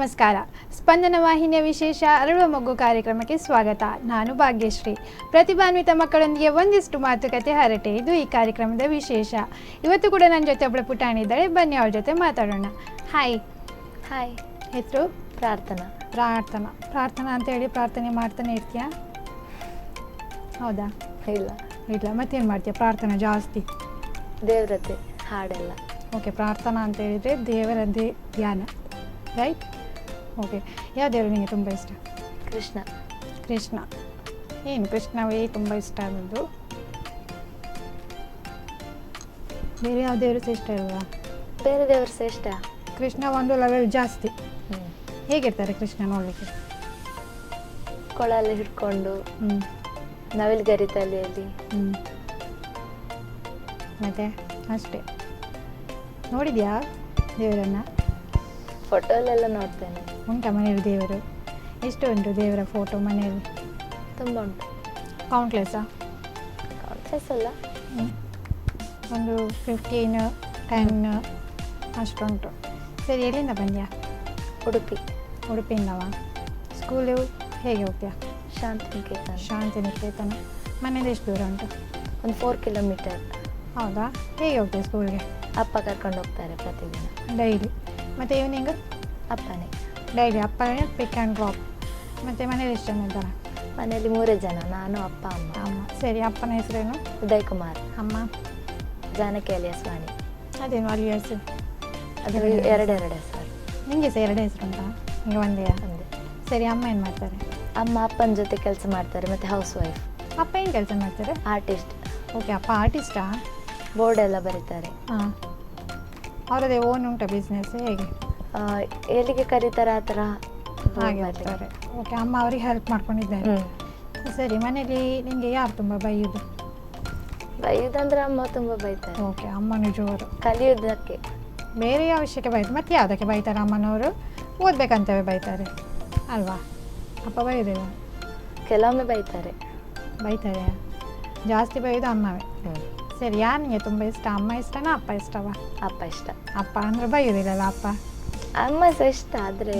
ನಮಸ್ಕಾರ. ಸ್ಪಂದನ ವಾಹಿನಿಯ ವಿಶೇಷ ಅರಳುವ ಮಗು ಕಾರ್ಯಕ್ರಮಕ್ಕೆ ಸ್ವಾಗತ. ನಾನು ಭಾಗ್ಯಶ್ರೀ. ಪ್ರತಿಭಾನ್ವಿತ ಮಕ್ಕಳೊಂದಿಗೆ ಒಂದಿಷ್ಟು ಮಾತುಕತೆ ಹರಟೆ, ಇದು ಈ ಕಾರ್ಯಕ್ರಮದ ವಿಶೇಷ. ಇವತ್ತು ಕೂಡ ನನ್ನ ಜೊತೆ ಒಬ್ಬಳು ಪುಟಾಣಿ ಇದ್ದಾಳೆ, ಬನ್ನಿ ಅವಳ ಜೊತೆ ಮಾತಾಡೋಣ. ಹಾಯ್. ಹಾಯ್. ಹೆಸರು? ಪ್ರಾರ್ಥನಾ. ಪ್ರಾರ್ಥನಾ ಅಂತ ಹೇಳಿ ಪ್ರಾರ್ಥನೆ ಮಾಡ್ತಾನೆ ಇರ್ತೀಯಾ? ಹೌದಾ? ಇಲ್ಲ ಮತ್ತೇನು ಮಾಡ್ತೀಯ ಪ್ರಾರ್ಥನಾ ಜಾಸ್ತಿ? ದೇವ್ರತೆ ಹಾಡೆಲ್ಲ. ಓಕೆ, ಪ್ರಾರ್ಥನಾ ಅಂತ ಹೇಳಿದರೆ ದೇವರದ್ದೇ ಧ್ಯಾನ, ರೈಟ್? ಓಕೆ, ಯಾವ ದೇವರು ನಿಮಗೆ ತುಂಬ ಇಷ್ಟ? ಕೃಷ್ಣ. ಏನು ಕೃಷ್ಣವೇ ತುಂಬ ಇಷ್ಟ ಆದದ್ದು? ಬೇರೆ ಯಾವ ದೇವರು ಸಹ ಇಷ್ಟ ಇಲ್ವಾ? ಬೇರೆ ದೇವರು ಸಹ ಇಷ್ಟ. ಕೃಷ್ಣ ಒಂದು ಲೆವೆಲ್ ಜಾಸ್ತಿ. ಹೇಗಿರ್ತಾರೆ ಕೃಷ್ಣ ನೋಡಲಿಕ್ಕೆ? ಕೊಳಲ್ಲಿ ಹಿಡ್ಕೊಂಡು ನವಿಲುಗರಿ ತಲೆಯಲ್ಲಿ. ಮತ್ತೆ ಅಷ್ಟೇ. ನೋಡಿದ್ಯಾ ದೇವರನ್ನು? ಫೋಟೋಲ್ಲೆಲ್ಲ ನೋಡ್ತೇನೆ. ಉಂಟಾ ಮನೆಯಲ್ಲಿ ದೇವರು? ಎಷ್ಟು ಉಂಟು ದೇವರ ಫೋಟೋ ಮನೆಯಲ್ಲಿ? ತುಂಬ ಉಂಟು. ಕೌಂಟ್ಲೆಸ್ಸಾ? ಕೌಂಟ್ಲೆಸ್ ಅಲ್ಲ, ಒಂದು 15, 10 ಅಷ್ಟುಂಟು. ಸರಿ, ಎಲ್ಲಿಂದ ಬಂದ್ಯಾ? ಉಡುಪಿಯಿಂದವಾ? ಸ್ಕೂಲು ಹೇಗೆ ಹೋಗ್ತೀಯಾ? ಶಾಂತಿನಿಕೇತನ. ಮನೆಯಿಂದ ಎಷ್ಟು ದೂರ ಉಂಟು? ಒಂದು 4 ಕಿಲೋಮೀಟರ್. ಹೌದಾ? ಹೇಗೆ ಹೋಗ್ತೀಯ ಸ್ಕೂಲ್ಗೆ? ಅಪ್ಪ ಕರ್ಕೊಂಡು ಹೋಗ್ತಾರೆ ಪ್ರತಿದಿನ. ಡೈಲಿ? ಮತ್ತು ಈವ್ನಿಂಗ್? ಅಪ್ಪನೇ. ಡೈಲಿ ಅಪ್ಪನೇ ಪಿಕ್ ಆ್ಯಂಡ್ ಡ್ರಾಪ್. ಮತ್ತು ಮನೇಲಿ ಎಷ್ಟು ಜನ ಇದ್ದಾರೆ? ಮನೆಯಲ್ಲಿ 3 ಜನ, ನಾನು, ಅಪ್ಪ, ಅಮ್ಮ. ಸರಿ, ಅಪ್ಪನ ಹೆಸರೇನು? ಉದಯ್ ಕುಮಾರ್. ಅಮ್ಮ? ಜಾನಕಿ ಅಲಿಯಾಸ್ ವಾಣಿ. ಅದೇನು ಅಲಿಯಾಸ್? ಅದು ಎರಡೆರಡು ಹೆಸರು. ನಿಮಗೆ ಸಹ 2 ಹೆಸರು ಉಂಟಾ? ನಿಮಗೆ ಒಂದೇ? ಸರಿ, ಅಮ್ಮ ಏನು ಮಾಡ್ತಾರೆ? ಅಮ್ಮ ಅಪ್ಪನ ಜೊತೆ ಕೆಲಸ ಮಾಡ್ತಾರೆ, ಮತ್ತು ಹೌಸ್ ವೈಫ್. ಅಪ್ಪ ಏನು ಕೆಲಸ ಮಾಡ್ತಾರೆ? ಆರ್ಟಿಸ್ಟ್. ಓಕೆ, ಅಪ್ಪ ಆರ್ಟಿಸ್ಟಾ? ಬೋರ್ಡ್ ಎಲ್ಲ ಬರೀತಾರೆ. ಹಾಂ, ಅವರದೇ ಓನ್ ಉಂಟಾ ಬಿಸ್ನೆಸ್? ಹೇಗೆ? ಎಲ್ಲಿಗೆ ಕರೀತಾರೆ ಆ ಥರ ಹಾಗೆ ಬರ್ತಾರೆ. ಓಕೆ, ಅಮ್ಮ ಅವರಿಗೆ ಹೆಲ್ಪ್ ಮಾಡ್ಕೊಂಡಿದ್ದಾರೆ. ಸರಿ, ಮನೇಲಿ ನಿಮಗೆ ಯಾರು ತುಂಬ ಬೈಯೋದಂದ್ರೆ ಅಮ್ಮ ತುಂಬ ಬೈತಾರೆ. ಓಕೆ, ಅಮ್ಮನೂ ಜೋರು. ಕಲಿಯೋದಕ್ಕೆ. ಬೇರೆ ಯಾವ ವಿಷಯಕ್ಕೆ ಬೈತಾರೆ? ಮತ್ತೆ ಯಾವುದಕ್ಕೆ ಬೈತಾರೆ ಅಮ್ಮನವರು? ಓದಬೇಕಂತವೇ ಬೈತಾರೆ ಅಲ್ವಾ? ಅಪ್ಪ ಬೈಯೋದಿಲ್ಲ? ಕೆಲವೊಮ್ಮೆ ಬೈತಾರೆ. ಜಾಸ್ತಿ ಬೈಯೋದು ಅಮ್ಮವೇ. ಸರಿ, ಯಾರು ನಿಮಗೆ ತುಂಬ ಇಷ್ಟ? ಅಮ್ಮ ಇಷ್ಟನಾ ಅಪ್ಪ ಇಷ್ಟವಾ? ಅಪ್ಪ ಇಷ್ಟ. ಅಪ್ಪ ಅಂದರೆ ಬೈಯೋದಿಲ್ಲಲ್ಲ ಅಪ್ಪ? ಅಮ್ಮ ಸಹ ಇಷ್ಟ, ಆದರೆ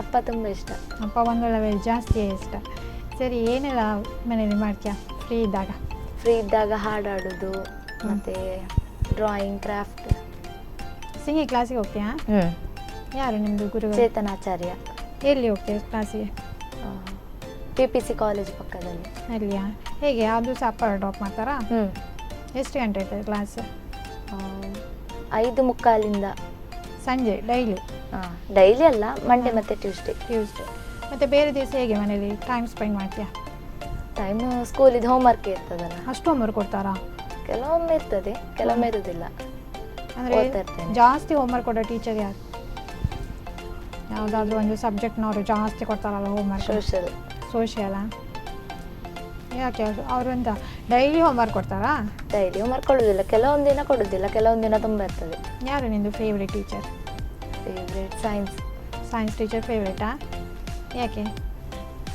ಅಪ್ಪ ತುಂಬ ಇಷ್ಟ. ಅಪ್ಪ ಒಂದು ಲೆವೆಲ್ ಜಾಸ್ತಿಯೇ ಇಷ್ಟ. ಸರಿ, ಏನೆಲ್ಲ ಮನೇಲಿ ಮಾಡ್ತೀಯಾ ಫ್ರೀ ಇದ್ದಾಗ? ಹಾಡಾಡೋದು, ಮತ್ತು ಡ್ರಾಯಿಂಗ್, ಕ್ರಾಫ್ಟ್. ಸಿಂಗಿಂಗ್ ಕ್ಲಾಸಿಗೆ ಹೋಗ್ತೀಯಾ? ಯಾರು ನಿಮ್ಮದು ಗುರು? ಚೇತನಾಚಾರ್ಯ. ಎಲ್ಲಿ ಹೋಗ್ತೀಯ ಕ್ಲಾಸಿಗೆ? PPC ಕಾಲೇಜ್ ಪಕ್ಕದಲ್ಲಿ. ಅಲ್ಲಿಯಾ? ಹೇಗೆ, ಅದು ಸಹ ಅಪ್ಪ ಡ್ರಾಪ್ ಮಾಡ್ತಾರಾ? ಎಷ್ಟು ಗಂಟೆ ಇರ್ತದೆ ಕ್ಲಾಸ್? 5:45 ಸಂಜೆ. ಡೈಲಿ? ಡೈಲಿ ಅಲ್ಲ, ಮಂಡೇ ಮತ್ತು ಟ್ಯೂಸ್ಡೇ. ಮತ್ತು ಬೇರೆ ದಿವಸ ಹೇಗೆ ಮನೇಲಿ ಟೈಮ್ ಸ್ಪೆಂಡ್ ಮಾಡ್ತೀಯಾ? ಟೈಮ್ ಸ್ಕೂಲಿದ್ದು ಹೋಮ್ವರ್ಕ್ ಇರ್ತದಲ್ಲ. ಅಷ್ಟು ಹೋಮ್ವರ್ಕ್ ಕೊಡ್ತಾರಾ? ಕೆಲವೊಮ್ಮೆ ಇರ್ತದೆ, ಕೆಲವೊಮ್ಮೆ ಇರೋದಿಲ್ಲ. ಅಂದರೆ ಜಾಸ್ತಿ ಹೋಮ್ವರ್ಕ್ ಕೊಡೋ ಟೀಚರ್ ಯಾರು? ಯಾವುದಾದ್ರೂ ಒಂದು ಸಬ್ಜೆಕ್ಟ್ನವರು ಜಾಸ್ತಿ ಕೊಡ್ತಾರಲ್ಲ ಹೋಮ್ವರ್ಕ್? ಸೋಷಿಯಲಾ? ಯಾಕೆ ಅವರು ಅಂತ ಡೈಲಿ ಹೋಮ್ವರ್ಕ್ ಕೊಡ್ತಾರಾ? ಡೈಲಿ ಹೋಮ್ವರ್ಕ್ ಕೊಡೋದಿಲ್ಲ, ಕೆಲವೊಂದು ದಿನ ಕೊಡೋದಿಲ್ಲ, ಕೆಲವೊಂದು ದಿನ ತುಂಬ ಇರ್ತದೆ. ಯಾರು ನಿಂದು ಫೇವ್ರೆಟ್ ಟೀಚರ್? ಸೈನ್ಸ್ ಟೀಚರ್ ಫೇವ್ರೇಟಾ? ಯಾಕೆ?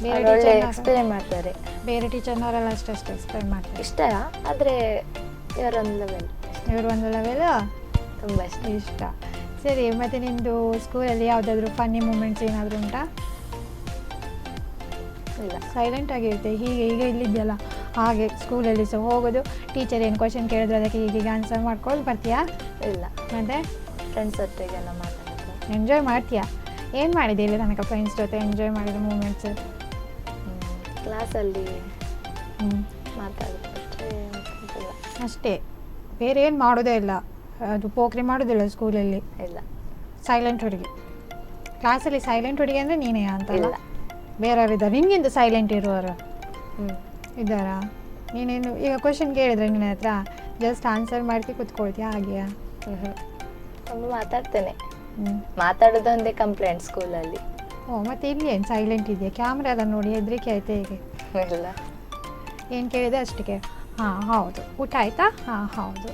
ಬೇರೆ ಎಕ್ಸ್ಪ್ಲೇನ್ ಮಾಡ್ತಾರೆ. ಬೇರೆ ಟೀಚರ್ನವರೆಲ್ಲ ಅಷ್ಟೇ ಎಕ್ಸ್ಪ್ಲೇನ್ ಮಾಡ್ತಾರೆ. ಇಷ್ಟ, ಆದರೆ ಇವರು ಒಂದು ಲೆವೆಲ್ ತುಂಬ ಇಷ್ಟ. ಸರಿ, ಮತ್ತು ನಿಮ್ಮದು ಸ್ಕೂಲಲ್ಲಿ ಯಾವುದಾದ್ರೂ ಫನ್ನಿ ಮೂಮೆಂಟ್ಸ್ ಏನಾದರೂ ಉಂಟಾ? ಇಲ್ಲ, ಸೈಲೆಂಟ್ ಆಗಿರುತ್ತೆ. ಈಗ ಇಲ್ಲಿದೆಯಲ್ಲ ಹಾಗೆ ಸ್ಕೂಲಲ್ಲಿ ಸಹ ಹೋಗೋದು, ಟೀಚರ್ ಏನು ಕ್ವಶನ್ ಕೇಳಿದ್ರೆ ಅದಕ್ಕೆ ಹೀಗೆ ಆನ್ಸರ್ ಮಾಡ್ಕೊಂಡು ಬರ್ತೀಯಾ? ಇಲ್ಲ. ಮತ್ತು ಫ್ರೆಂಡ್ಸ್ ಜೊತೆಗೆಲ್ಲ ಮಾತಾಡೋದು. ಎಂಜಾಯ್ ಮಾಡ್ತೀಯಾ? ಏನು ಮಾಡಿದೆ ಇಲ್ಲಿ ತನಕ ಫ್ರೆಂಡ್ಸ್ ಜೊತೆ ಎಂಜಾಯ್ ಮಾಡಿದ ಮೂಮೆಂಟ್ಸ್? ಕ್ಲಾಸಲ್ಲಿ ಮಾತಾಡೋದು ಅಷ್ಟೇ, ಬೇರೆ ಏನು ಮಾಡೋದೇ ಇಲ್ಲ? ಅದು ಪೋಖ್ರಿ ಮಾಡೋದಿಲ್ಲ ಸ್ಕೂಲಲ್ಲಿ? ಇಲ್ಲ. ಸೈಲೆಂಟ್ ಹುಡುಗಿ? ಕ್ಲಾಸಲ್ಲಿ ಸೈಲೆಂಟ್ ಹುಡುಗಿ ಅಂದರೆ ನೀನೇ ಅಂತಲ್ಲ, ಇಲ್ಲ ಬೇರೆಯವ್ರು ಇದ್ದಾರೆ ನಿಮಗಿಂತ ಸೈಲೆಂಟ್ ಇರುವವರು ಇದ್ದಾರಾ? ನೀನೇನು ಈಗ ಕ್ವಶನ್ ಕೇಳಿದ್ರೆ ನಿನ್ನ ಹತ್ರ ಜಸ್ಟ್ ಆನ್ಸರ್ ಮಾಡ್ತಿ ಕೂತ್ಕೊಳ್ತೀಯಾ ಹಾಗೆಯಾ? ತುಂಬ ಮಾತಾಡ್ತೇನೆ. ಮಾತಾಡೋದೊಂದೇ ಕಂಪ್ಲೇಂಟ್ ಸ್ಕೂಲಲ್ಲಿ. ಮತ್ತು ಇಲ್ಲಿ ಏನು ಸೈಲೆಂಟ್ ಇದೆಯಾ? ಕ್ಯಾಮ್ರಾ ಎಲ್ಲ ನೋಡಿ ಹೆದರಿಕೆ ಆಯ್ತಾ ಹೇಗೆ? ಇಲ್ಲ, ಏನು ಕೇಳಿದೆ ಅಷ್ಟಕ್ಕೆ ಹಾಂ ಹೌದು, ಊಟ ಆಯಿತಾ? ಹಾಂ ಹೌದು,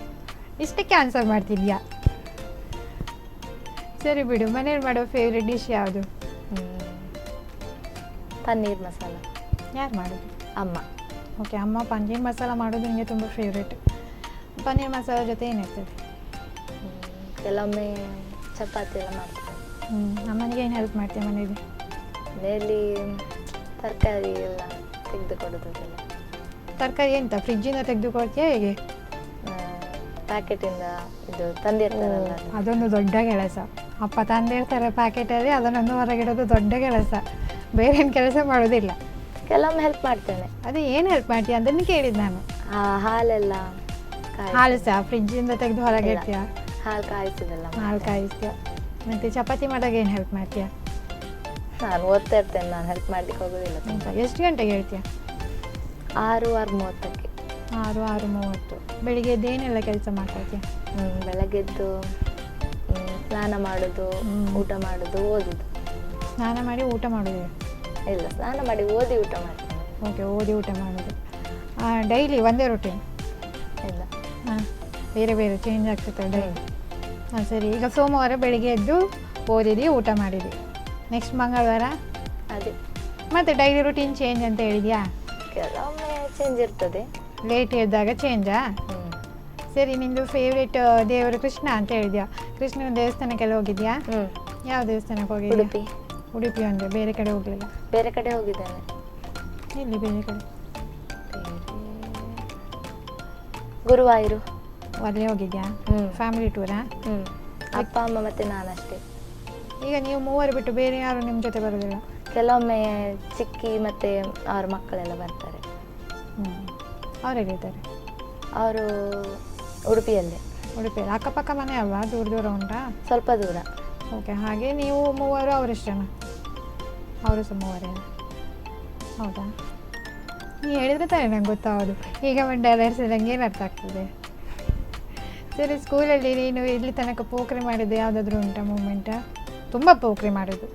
ಇಷ್ಟಕ್ಕೆ ಆನ್ಸರ್ ಮಾಡ್ತಿದ್ಯಾ? ಸರಿ ಬಿಡು, ಮನೇಲಿ ಮಾಡೋ ಫೇವ್ರೆಟ್ ಡಿಶ್ ಯಾವುದು? ಪನ್ನೀರ್ ಮಸಾಲ. ಯಾರು ಮಾಡೋದು? ಅಮ್ಮ. ಓಕೆ, ಅಮ್ಮ ಪನ್ನೀರ್ ಮಸಾಲ ಮಾಡೋದು ನಿಮಗೆ ತುಂಬ ಫೇವ್ರೇಟ್. ಪನ್ನೀರ್ ಮಸಾಲ ಜೊತೆ ಏನಿರ್ತದೆ? ಕೆಲವೊಮ್ಮೆ ಚಪಾತಿ ಎಲ್ಲ ಮಾಡ್ತೀನಿ. ಅಮ್ಮನಿಗೆ ಏನು ಹೆಲ್ಪ್ ಮಾಡ್ತೀಯ ಮನೇಲಿ? ಮನೆಯಲ್ಲಿ ತರಕಾರಿ ಎಲ್ಲ ತೆಗೆದುಕೊಡೋದೆಲ್ಲ, ತರಕಾರಿ ಎಂತ ಫ್ರಿಜ್ಜಿಂದ ತೆಗೆದು ಕೊಡ್ತೀಯಾ ಹೇಗೆ? ಪ್ಯಾಕೆಟಿಂದ ಇದು ತಂದಿರ್ತಾರಲ್ಲ ಅದು. ಅದೊಂದು ದೊಡ್ಡ ಕೆಲಸ. ಅಪ್ಪ ತಂದಿರ್ತಾರೆ ಪ್ಯಾಕೆಟಲ್ಲಿ, ಅದನ್ನೊಂದು ಹೊರಗಿಡೋದು ದೊಡ್ಡ ಕೆಲಸ. ಬೇರೆ ಏನು ಕೆಲಸ ಮಾಡೋದಿಲ್ಲ. ಕೆಲವೊಮ್ಮೆ ಹೆಲ್ಪ್ ಮಾಡ್ತೇನೆ. ಅದೇ ಏನು ಹೆಲ್ಪ್ ಮಾಡ್ತೀಯ ಅದನ್ನು ಕೇಳಿದ್ದು ನಾನು. ಹಾಲೆಲ್ಲ ಹಾಲು ಸಹ ಫ್ರಿಜ್ಜಿಂದ ತೆಗೆದು ಹೊರಗೆ ಇಡ್ತೀಯಾ? ಹಾಲು ಕಾಯಿಸೋದೆಲ್ಲ ಹಾಲು ಕಾಯಿಸ್ತೀಯ. ಮತ್ತು ಚಪಾತಿ ಮಾಡುವಾಗ ಏನು ಹೆಲ್ಪ್ ಮಾಡ್ತೀಯ? ನಾನು ಓದ್ತಾ ಇರ್ತೇನೆ, ನಾನು ಹೆಲ್ಪ್ ಮಾಡ್ಲಿಕ್ಕೆ ಹೋಗೋದಿಲ್ಲ ತುಂಬ. ಎಷ್ಟು ಗಂಟೆಗೆ ಹೇಳ್ತೀಯ? 6:30ಕ್ಕೆ. 6:30. ಬೆಳಿಗ್ಗೆ ಏನೆಲ್ಲ ಕೆಲಸ ಮಾಡ್ಕೊಳ್ತೀಯ? ಬೆಳಗ್ಗೆದ್ದು ಸ್ನಾನ ಮಾಡೋದು, ಊಟ ಮಾಡೋದು, ಓದೋದು. ಸ್ನಾನ ಮಾಡಿ ಊಟ ಮಾಡೋದು? ಇಲ್ಲ, ಸ್ನಾನ ಮಾಡಿ ಓದಿ ಊಟ ಮಾಡ್ತೇನೆ. ಓಕೆ, ಓದಿ ಊಟ ಮಾಡೋದು. ಡೈಲಿ ಒಂದೇ ರೊಟೀನ್? ಇಲ್ಲ, ಹಾಂ, ಬೇರೆ ಬೇರೆ ಚೇಂಜ್ ಆಗ್ತದೆ ಡೈಲಿ. ಹಾಂ ಸರಿ. ಈಗ ಸೋಮವಾರ ಬೆಳಿಗ್ಗೆ ಎದ್ದು ಓದಿದಿ, ಊಟ ಮಾಡಿದಿ. ನೆಕ್ಸ್ಟ್ ಮಂಗಳವಾರ ಅದೇ ಮತ್ತೆ ಡೈಲಿ ರುಟೀನ್ ಚೇಂಜ್ ಅಂತ ಹೇಳಿದ್ಯಾ? ಕೆಲವೊಮ್ಮೆ ಚೇಂಜ್ ಇರ್ತದೆ. ಲೇಟ್ ಎದ್ದಾಗ ಚೇಂಜಾ? ಸರಿ. ನಿಂದು ಫೇವ್ರೇಟ್ ದೇವರು ಕೃಷ್ಣ ಅಂತ ಹೇಳಿದ್ಯಾ? ಕೃಷ್ಣನ ದೇವಸ್ಥಾನಕ್ಕೆಲ್ಲ ಹೋಗಿದ್ಯಾ? ಯಾವ ದೇವಸ್ಥಾನಕ್ಕೆ ಹೋಗಿದ್ಯಾ? ಉಡುಪಿ. ಉಡುಪಿ ಅಂದರೆ ಬೇರೆ ಕಡೆ ಹೋಗಲಿಲ್ಲ? ಬೇರೆ ಕಡೆ ಹೋಗಿದ್ದೇನೆ. ಎಲ್ಲಿ ಬೇರೆ ಕಡೆ? ಗುರುವಾಯೂರು. ಅಲ್ಲೇ ಹೋಗಿದ್ಯಾ? ಫ್ಯಾಮಿಲಿ ಟೂರಾ? ಅಪ್ಪ ಅಮ್ಮ ಮತ್ತೆ ನಾನಷ್ಟೇ. ಈಗ ನೀವು ಮೂವರು ಬಿಟ್ಟು ಬೇರೆ ಯಾರು ನಿಮ್ಮ ಜೊತೆ ಬರೋದಿಲ್ಲ? ಕೆಲವೊಮ್ಮೆ ಚಿಕ್ಕಿ ಮತ್ತೆ ಅವ್ರ ಮಕ್ಕಳೆಲ್ಲ ಬರ್ತಾರೆ. ಅವರೆಲ್ಲಿದ್ದಾರೆ? ಅವರು ಉಡುಪಿಯಲ್ಲೇ. ಉಡುಪಿಯಲ್ಲಿ ಅಕ್ಕಪಕ್ಕ ಮನೆ ಅಲ್ವಾ? ದೂರ ದೂರ ಉಂಟಾ? ಸ್ವಲ್ಪ ದೂರ. ಓಕೆ. ಹಾಗೆ ನೀವು ಮೂವರು, ಅವರಿಷ್ಟನಾ? ಅವರು ಸಹ ಮೂವರೇ? ಹೌದಾ? ನೀ ಹೇಳಿದ್ರೆ ತಾನೇ ನಂಗೆ ಗೊತ್ತಾಗೋದು. ಈಗ ಡೈರೆಕ್ಟ್ಸಿದಂಗೆ ಏನು ಅರ್ಥ ಆಗ್ತದೆ. ಸರಿ. ಸ್ಕೂಲಲ್ಲಿ ನೀನು ಇಲ್ಲಿ ತನಕ ಪೋಖ್ರಿ ಮಾಡಿದ್ದು ಯಾವುದಾದ್ರೂ ಉಂಟಾ ಮೂಮೆಂಟ? ತುಂಬ ಪೋಖ್ರಿ ಮಾಡೋದು?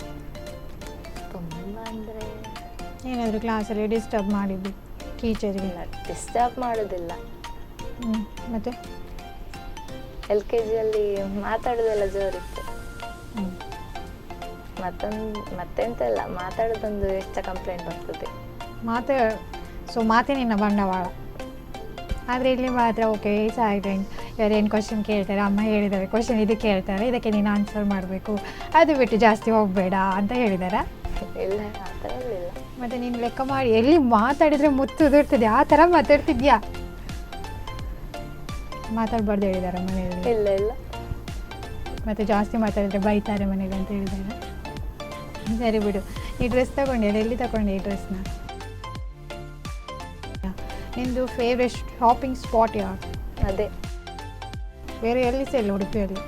ತುಂಬ ಅಂದರೆ ಏನಾದರೂ ಕ್ಲಾಸಲ್ಲಿ ಡಿಸ್ಟರ್ಬ್ ಮಾಡಿದ್ದು ಟೀಚರ್ಗೆ? ಡಿಸ್ಟರ್ಬ್ ಮಾಡೋದಿಲ್ಲ. ಮತ್ತು LKGಯಲ್ಲಿ ಮಾತಾಡೋದೆಲ್ಲ ಜೋರಿತ್ತು. ಮತ್ತೆಂತ ಇಲ್ಲ, ಮಾತಾಡೋದೊಂದು ಎಷ್ಟು ಕಂಪ್ಲೇಂಟ್ ಬರ್ತದೆ. ಮಾತೇ ನಿನ್ನ ಬಂಡವಾಳ. ಆದರೆ ಇಲ್ಲಿ ಮಾತ್ರ ಓಕೆ ಸೈಲೆಂಟ್. ಯಾರೇನು ಕ್ವಶನ್ ಕೇಳ್ತಾರೆ, ಅಮ್ಮ ಹೇಳಿದ್ದಾರೆ ಕ್ವಶನ್ ಇದು ಕೇಳ್ತಾರೆ, ಇದಕ್ಕೆ ನೀನು ಆನ್ಸರ್ ಮಾಡಬೇಕು, ಅದು ಬಿಟ್ಟು ಜಾಸ್ತಿ ಹೋಗಬೇಡ ಅಂತ ಹೇಳಿದಾರ? ಇಲ್ಲ, ಆ ಥರ ಇಲ್ಲ. ಮತ್ತು ನೀನು ಲೆಕ್ಕ ಮಾಡಿ ಎಲ್ಲಿ ಮಾತಾಡಿದರೆ ಮುತ್ತು ಉದುರ್ತದೆ ಆ ಥರ ಮಾತಾಡ್ತಿದ್ಯಾ? ಮಾತಾಡಬಾರ್ದು ಹೇಳಿದಾರ ಮನೆಯಲ್ಲಿ? ಇಲ್ಲ ಇಲ್ಲ. ಮತ್ತು ಜಾಸ್ತಿ ಮಾತಾಡಿದ್ರೆ ಬೈತಾರೆ ಮನೇಲಿ ಅಂತ ಹೇಳಿದ್ದಾರೆ? ಸರಿ ಬಿಡು. ಈ ಡ್ರೆಸ್ ತಗೊಂಡೆ, ಎಲ್ಲಿ ತಗೊಂಡೆ ಈ ಡ್ರೆಸ್ನ? ನಿಂದು ಫೇವ್ರೆಟ್ ಶಾಪಿಂಗ್ ಸ್ಪಾಟ್ ಯಾವುದು? ಅದೇ. ಬೇರೆ ಎಲ್ಲಿ ಸಹ ಇಲ್ಲ ಉಡುಪಿಯಲ್ಲಿ?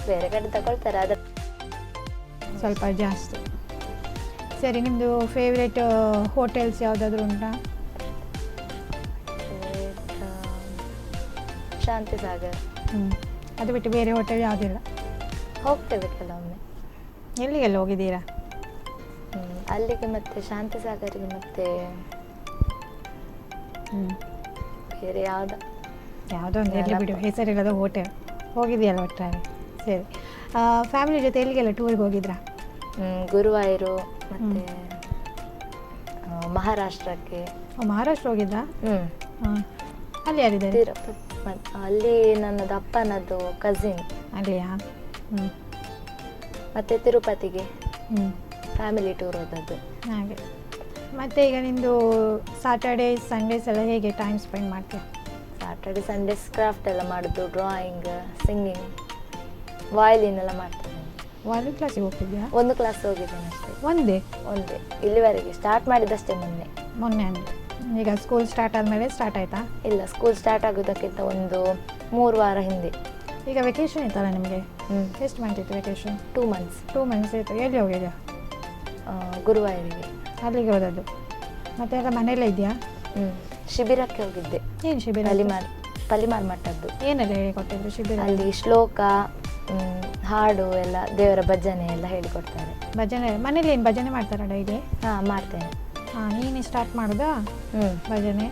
ಬೇರೆ ಕಡೆ ತಗೊಳ್ತಾರೆ, ಆದರೆ ಸ್ವಲ್ಪ ಜಾಸ್ತಿ. ಸರಿ. ನಿಮ್ಮದು ಫೇವ್ರೆಟ್ ಹೋಟೆಲ್ಸ್ ಯಾವುದಾದ್ರೂ ಉಂಟಾ? ಶಾಂತಿ ಸಾಗರ್. ಅದು ಬಿಟ್ಟು ಬೇರೆ ಹೋಟೆಲ್ ಯಾವುದಿಲ್ಲ? ಹೋಗ್ತೇವೆ ಕೆಲವೊಮ್ಮೆ. ಎಲ್ಲಿಗೆಲ್ಲ ಹೋಗಿದ್ದೀರಾ? ಅಲ್ಲಿಗೆ ಮತ್ತೆ ಶಾಂತಿ ಸಾಗರಿಗೆ, ಮತ್ತೆ ಬೇರೆ ಯಾವುದೋ ಒಂದು ಎಲ್ಲಿ ಬಿಡು, ಹೆಸರಿಲ್ಲದ ಹೋಟೆಲ್ ಹೋಗಿದೆಯಲ್ಲ ಒಟ್ಟಾರೆ. ಸರಿ. ಫ್ಯಾಮಿಲಿ ಜೊತೆ ಎಲ್ಲಿಗೆಲ್ಲ ಟೂರಿಗೆ ಹೋಗಿದ್ರಾ? ಗುರುವಾಯೂರು ಮತ್ತೆ ಮಹಾರಾಷ್ಟ್ರಕ್ಕೆ. ಮಹಾರಾಷ್ಟ್ರ ಹೋಗಿದ್ರಾ? ಹಾಂ. ಅಲ್ಲಿ ಯಾರಿದ್ದಾರೆ? ಅಲ್ಲಿ ನನ್ನದು ಅಪ್ಪನದ್ದು ಕಸಿನ್. ಅಲ್ಲಿಯಾ? ಮತ್ತೆ ತಿರುಪತಿಗೆ ಫ್ಯಾಮಿಲಿ ಟೂರ್ ಹೋದದ್ದು. ಹಾಗೆ. ಮತ್ತು ಈಗ ನಿಂದು ಸಾಟರ್ಡೇ ಸಂಡೇಸ್ ಎಲ್ಲ ಹೇಗೆ ಟೈಮ್ ಸ್ಪೆಂಡ್ ಮಾಡ್ತೀಯ? ಸಾಟರ್ಡೆ ಸಂಡೇಸ್ ಕ್ರಾಫ್ಟ್ ಎಲ್ಲ ಮಾಡೋದು, ಡ್ರಾಯಿಂಗ್, ಸಿಂಗಿಂಗ್, ವಾಯ್ಲಿನ್ ಎಲ್ಲ ಮಾಡ್ತೇನೆ. ವಾಯ್ಲಿನ್ ಕ್ಲಾಸಿಗೆ ಹೋಗ್ತಿದ್ಯಾ? ಒಂದು ಕ್ಲಾಸ್ ಹೋಗಿದ್ದೇನೆ ಅಷ್ಟೇ. ಒಂದೇ? ಇಲ್ಲಿವರೆಗೆ ಸ್ಟಾರ್ಟ್ ಮಾಡಿದಷ್ಟೇ ಮೊನ್ನೆ ಅಂದರೆ. ಈಗ ಸ್ಕೂಲ್ ಸ್ಟಾರ್ಟ್ ಆದಮೇಲೆ ಸ್ಟಾರ್ಟ್ ಆಯಿತಾ? ಇಲ್ಲ, ಸ್ಕೂಲ್ ಸ್ಟಾರ್ಟ್ ಆಗೋದಕ್ಕಿಂತ ಒಂದು 3 ವಾರ ಹಿಂದೆ. ಈಗ ವೆಕೇಶನ್ ಇತ್ತಲ್ಲ ನಿಮಗೆ? ಎಷ್ಟು ಮಂತ್ ಇತ್ತು ವೆಕೇಶನ್? 2 ಮಂತ್ಸ್. 2 ಮಂತ್ಸ್ ಇತ್ತು. ಎಲ್ಲಿ ಹೋಗಿದ್ಯಾ? ಗುರುವಾಯೂರಿಗೆ. ಅಲ್ಲಿಗೆ ಹೋದದ್ದು? ಮತ್ತೆ ಎಲ್ಲ ಮನೆಯಲ್ಲೇ ಇದೆಯಾ? ಶಿಬಿರಕ್ಕೆ ಹೋಗಿದ್ದೆ. ಏನು ಶಿಬಿರ? ಪಲಿಮಾರ್ ಮಠದ್ದು. ಏನೆಲ್ಲ ಹೇಳಿಕೊಟ್ಟಿದ್ರು ಶಿಬಿರ? ಅಲ್ಲಿ ಶ್ಲೋಕ, ಹಾಡು ಎಲ್ಲ, ದೇವರ ಭಜನೆ ಎಲ್ಲ ಹೇಳಿಕೊಡ್ತಾರೆ. ಭಜನೆ ಮನೇಲಿ ಏನು ಭಜನೆ ಮಾಡ್ತಾರಾ ಡೈಲಿ? ಹಾಂ, ಮಾಡ್ತೇನೆ. ಹಾಂ. ನೀನೇ ಸ್ಟಾರ್ಟ್ ಮಾಡೋದಾ ಭಜನೆ?